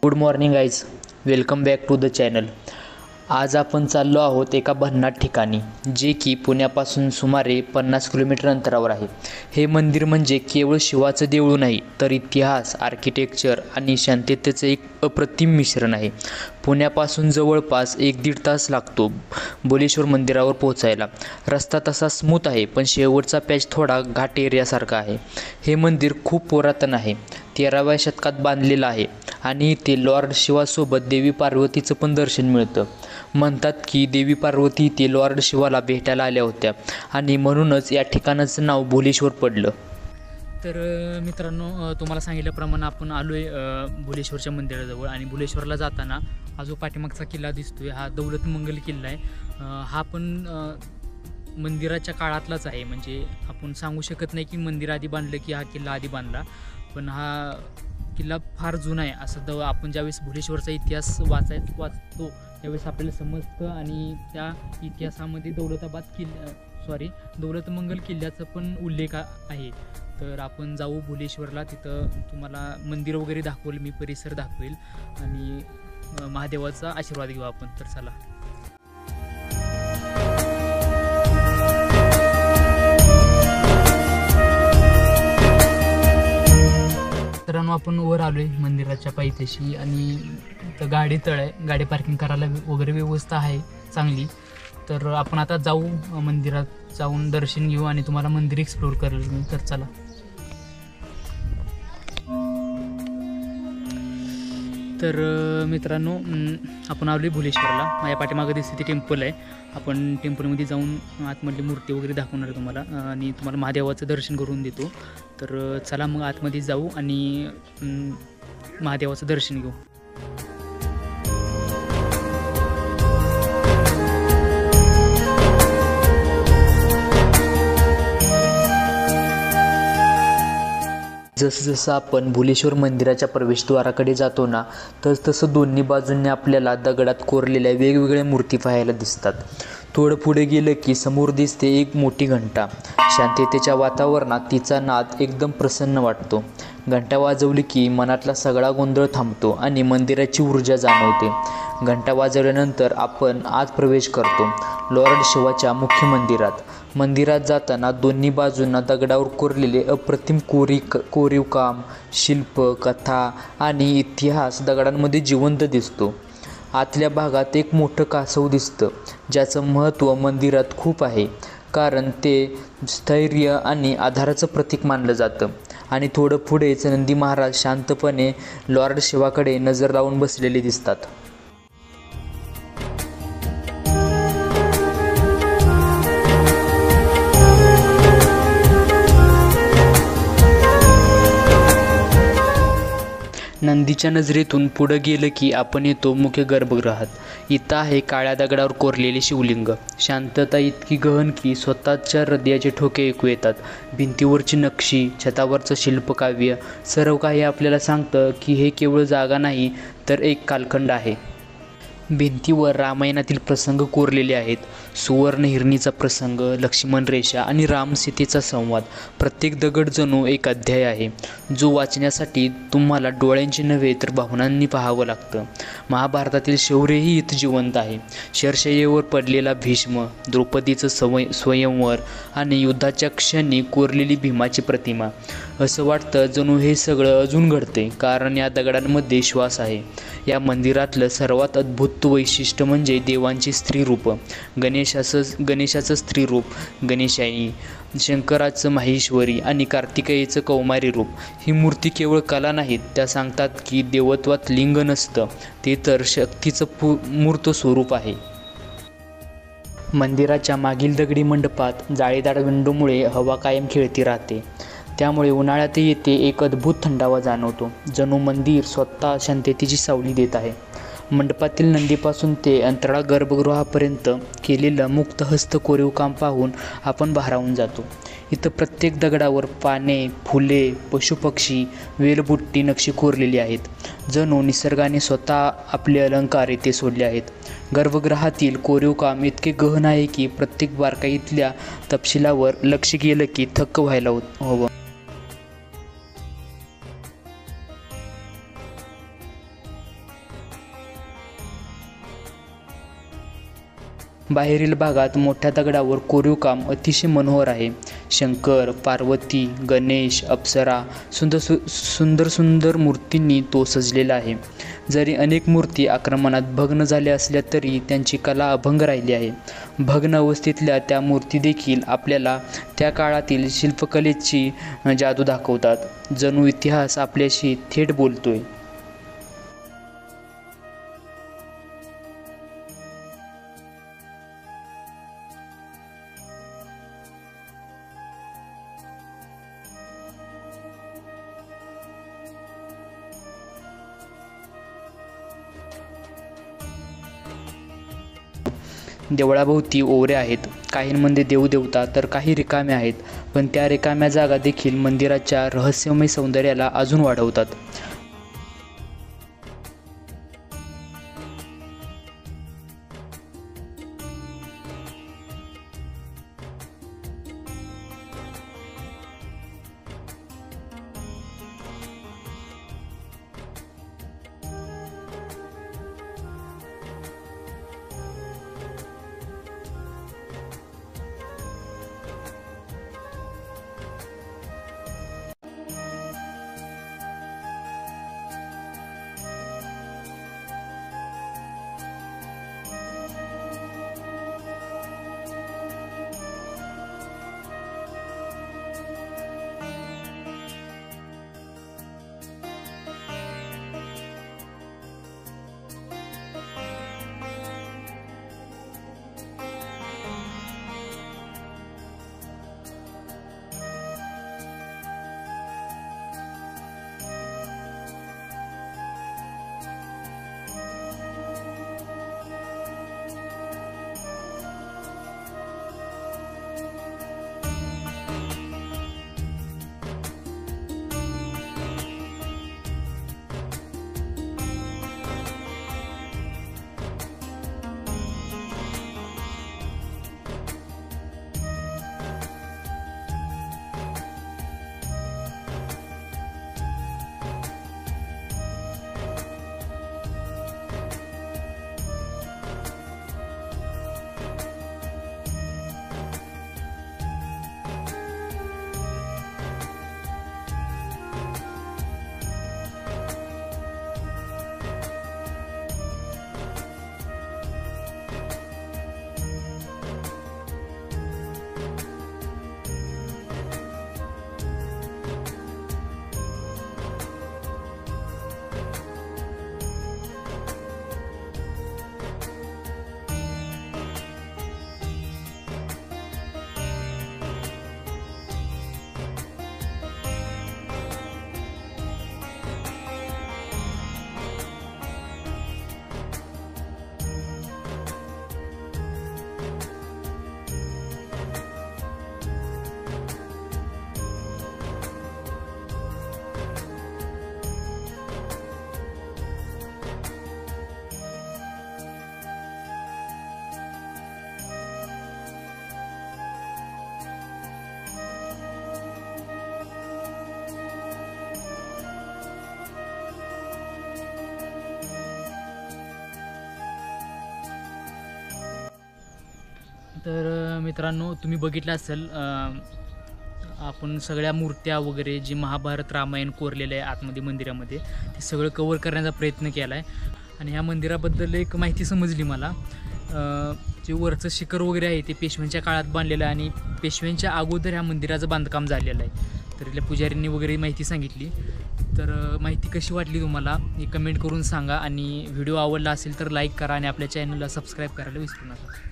Good morning guys, welcome back to the channel. आज आपण चाललो आहोत एका भन्नाट ठिकाणी, जे की पुण्यापासून सुमारे 50 किलोमीटर अंतरावर आहे। हे मंदिर म्हणजे केवळ शिवाचं देऊळ नाही, तर इतिहास, आर्किटेक्चर आणि शांततेचं एक अप्रतिम मिश्रण आहे। पुण्यापासून जवळपास 1-1.5 तास लागतो भुलेश्वर मंदिरावर पोहोचायला। रस्ता तसा स्मूथ आहे, पण शेवटचा पॅच थोडा घाट एरियासारखा आहे। हे मंदिर खूप पुरातन आहे, 13व्या शतकात बांधलेलं आहे आणि इथे लॉर्ड शिवासोबत देवी पार्वतीचं पण दर्शन मिळतं। म्हणतात की देवी पार्वती इथे लॉर्ड शिवाला भेटायला आल्या होत्या आणि म्हणूनच या ठिकाणाचं नाव भुलेश्वर पडलं। तर मित्रांनो, तुम्हाला सांगितल्याप्रमाणे आपण आलो आहे भुलेश्वरच्या मंदिराजवळ आणि भुलेश्वरला जाताना हा जो पाठीमागचा किल्ला दिसतोय हा दौलत मंगल किल्ला आहे। हा पण मंदिराच्या काळातलाच आहे, म्हणजे आपण सांगू शकत नाही की मंदिर आधी बांधलं की हा किल्ला आधी बांधला, पण हा किल्ला फार जुना आहे असं आपण ज्यावेळेस भुलेश्वरचा इतिहास वाचतो त्यावेळेस आपल्याला समजतं। आणि त्या इतिहासामध्ये दौलत मंगल किल्ल्याचा पण उल्लेख आहे। तर आपण जाऊ भुलेश्वरला, तिथं तुम्हाला मंदिर वगैरे दाखवेल, मी परिसर दाखवेल आणि महादेवाचा आशीर्वाद घेऊ आपण। तर चला। मित्रांनो, आपण वर आलो आहे मंदिराच्या पायथ्याशी आणि इथं गाडी तळ आहे, गाडी पार्किंग करायला वगैरे व्यवस्था आहे चांगली। तर आपण आता जाऊ मंदिरात, जाऊन दर्शन घेऊ आणि तुम्हाला मंदिर एक्सप्लोर करेल मी। तर चला। तर मित्रांनो, आपण आलो आहे भुलेश्वरला, माझ्या पाठीमागं दिसते ती टेम्पल आहे। आपण टेम्पलमध्ये जाऊन आतमधली मूर्ती वगैरे दाखवणार तुम्हाला आणि तुम्हाला महादेवाचं दर्शन करून देतो। तर चला मग आतमध्ये जाऊ आणि महादेवाचं दर्शन घेऊ। जसं आपण भुलेश्वर मंदिराच्या प्रवेशद्वाराकडे जातो ना, तसं दोन्ही बाजूंनी आपल्याला दगडात कोरलेल्या वेगवेगळ्या मूर्ती पाहायला दिसतात। थोडं पुढे गेलं की समोर दिसते एक मोठी घंटा। शांततेच्या वातावरणात तिचा नाद एकदम प्रसन्न वाटतो। घंटा वाजवली की मनातला सगळा गोंधळ थांबतो आणि मंदिराची ऊर्जा जाणवते। घंटा वाजवल्यानंतर आपण आत प्रवेश करतो लॉर्ड शिवाच्या मुख्य मंदिरात। मंदिरात जाताना दोन्ही बाजूंना दगडावर कोरलेले अप्रतिम कोरीव काम, शिल्प, कथा आणि इतिहास दगडांमध्ये जिवंत दिसतो। आतल्या भागात एक मोठं कासव दिसतं, ज्याचं महत्त्व मंदिरात खूप आहे, कारण ते स्थैर्य आणि आधाराचं प्रतीक मानलं जातं। आणि थोडं पुढेच नंदी महाराज शांतपणे लॉर्ड शिवाकडे नजर लावून बसलेले दिसतात। नंदीच्या नजरेतून पुढं गेलं की आपण येतो मुख्य गर्भगृहात। इथं आहे काळ्या दगडावर कोरलेले शिवलिंग। शांतता इतकी गहन की स्वतःच्या हृदयाचे ठोके ऐकू येतात। भिंतीवरची नक्षी, छतावरचं शिल्पकाव्य, सर्व काही आपल्याला सांगतं की हे केवळ जागा नाही, तर एक कालखंड आहे। भिंतीवर रामायणातील प्रसंग कोरलेले आहेत। सुवर्ण हिरणीचा प्रसंग, लक्ष्मण रेषा आणि राम सीतेचा संवाद। प्रत्येक दगड जणू एक अध्याय आहे, जो वाचण्यासाठी तुम्हाला डोळ्यांची नव्हे तर भावनांनी पाहावं लागतं। महाभारतातील शौर्यही इथं जिवंत आहे। शरशय्येवर पडलेला भीष्म, द्रौपदीचं स्वयंवर आणि युद्धाच्या क्षणी कोरलेली भीमाची प्रतिमा। असं वाटतं जणू हे सगळं अजून घडते, कारण या दगडांमध्ये श्वास आहे। या मंदिरातलं सर्वात अद्भुत वैशिष्ट्य म्हणजे देवांची स्त्री रूप। गणेशाचं स्त्री रूप गणेशायनी, शंकराचं माहेश्वरी आणि कार्तिकेयचं कौमारी रूप। ही मूर्ती केवळ कला नाहीत, त्या सांगतात की देवत्वात लिंग नसतं, ते तर शक्तीचं मूर्त स्वरूप आहे। मंदिराच्या मागील दगडी मंडपात जाळीदार विंडोमुळे हवा कायम खेळती राहते, त्यामुळे उन्हाळ्यातही येथे एक अद्भुत थंडावा जाणवतो, जणू मंदिर स्वतः शांततेची सावली देत आहे। मंडपातील नंदीपासून ते अंतराळ गर्भगृहापर्यंत केलेलं मुक्तहस्त कोरीव काम पाहून आपण भारावून जातो। इथं प्रत्येक दगडावर पाने, फुले, पशुपक्षी, वेलबुट्टी नक्षी कोरलेली आहेत, जणू निसर्गाने स्वतः आपले अलंकार इथे सोडले आहेत। गर्भगृहातील कोरीव काम इतके गहन आहे की प्रत्येक बारकाईतल्या तपशिलावर लक्ष गेलं की थक्क व्हायला हवं। बाहेरील भागात मोठ्या दगडावर कोरीव काम अतिशय मनोहर आहे. शंकर, पार्वती, गणेश, अप्सरा सुंदर सुंदर मूर्तींनी तो सजलेला आहे. जरी अनेक मूर्ती आक्रमणात भग्न झाल्या असल्या तरी त्यांची कला अभंग राहिली आहे. भग्न अवस्थेतल्या त्या मूर्ती देखील आपल्याला त्या काळातील शिल्पकलेची जादू दाखवतात. जणू इतिहास आपल्याशी थेट बोलतोय. देवळाभोवती ओवऱ्या आहेत. काहींमध्ये देवदेवता तर काही रिकाम्या आहेत, पण त्या रिकाम्या जागा देखील मंदिराच्या रहस्यमय सौंदर्याला अजून वाढवतात. तर मित्रांनो, तुम्ही बघितलं असेल आपण सगळ्या मूर्त्या वगैरे जे महाभारत रामायण कोरलेलं आहे आतमध्ये मंदिरामध्ये, ते सगळं कवर करण्याचा प्रयत्न केला आहे. आणि ह्या मंदिराबद्दल एक माहिती समजली मला. जे वरचं शिखर वगैरे आहे ते पेशव्यांच्या काळात बांधलेलं आहे आणि पेशव्यांच्या अगोदर ह्या मंदिराचं बांधकाम झालेलं आहे. तर इथल्या पुजाऱ्यांनी वगैरे माहिती सांगितली. तर माहिती कशी वाटली तुम्हाला हे कमेंट करून सांगा. आणि व्हिडिओ आवडला असेल तर लाईक करा आणि आपल्या चॅनलला सबस्क्राईब करायला विसरू नका.